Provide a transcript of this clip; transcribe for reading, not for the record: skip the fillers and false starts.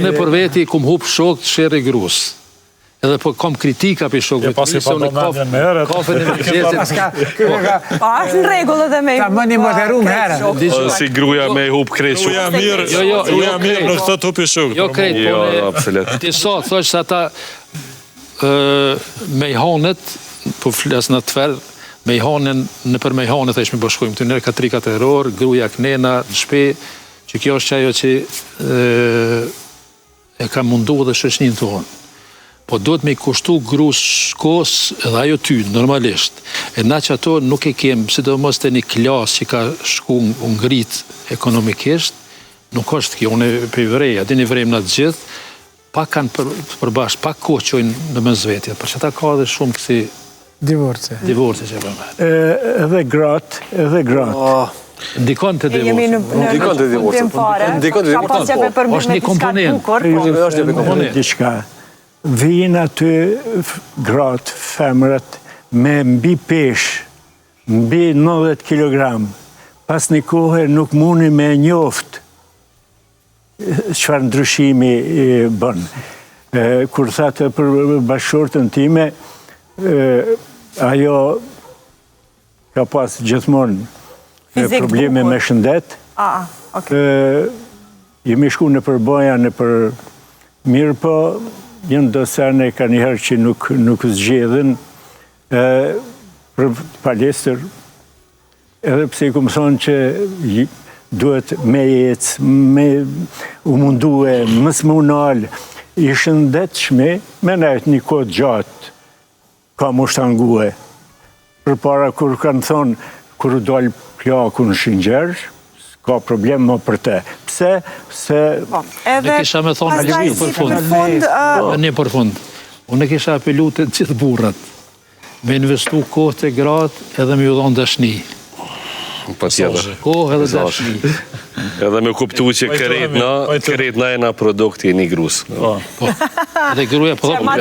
Unë për veti kum hup shok të sherri grus. Edhe po kam kritika për shokëve të mi, se unë kafe në universitetit. Pa, është në regullë dhe me... Ta mëni më të rumë herë. Si gruja me hup krejt shok. Gruja mirë nuk të hupi shok. Jo krejt, po ti sa, thësh se ata me i hanet, po flas në të tverë, me i hanen, në për me i hanet e ishme bashkojmë të nërë ka 3-4 error, gruja knena, në shpe, që kjo është qajo që e ka mundu dhe shëshnin të honë. Po duhet me i kushtu grus shkos edhe ajo ty, normalisht. E na që ato nuk e kemë, sidomos të një klas që ka shku ngrit ekonomikisht, nuk është kjo, unë e për i vreja, di një vrejmë në të gjithë, pa kanë përbash, pa koqojnë në mëzvetja, për që ta ka dhe shumë kësi divorce që përme. Edhe gratë. Ndikon të Jemi divorce. në fundim fare, ka pas që me përmjën me diska të bukur. Diçka. Vijin aty gratë, femrat, me mbi pesh, mbi 90 kilogram. Pas një kohë nuk muni me njoft çfarë ndryshimi bën. Kur thatë për bashkëshortën time, ajo ka pas gjithmonë probleme me shëndet. Jemi shku në përboja, në për mirë, po jënë do sene ka njëherë që nuk zgjedhin për palestër, edhe pse i kumë thonë që duhet me jetës, me u mundue, mës më unalë, i shëndetshme, me nejtë një kohë gjatë, ka më shtangue. Për para kur kanë thonë, kur u dalë plaku në Shëngjerë, ka problem më për te. Pse? Se... Në kisha me thonë një për fund. Unë kisha apelu të gjithë burrat, me investu kohë të gratë edhe me ju dhonë dashni. Pa tjetër. Kohë edhe dashni. Edhe me kuptu që kërejt na e na produkti e një grus. Edhe gruja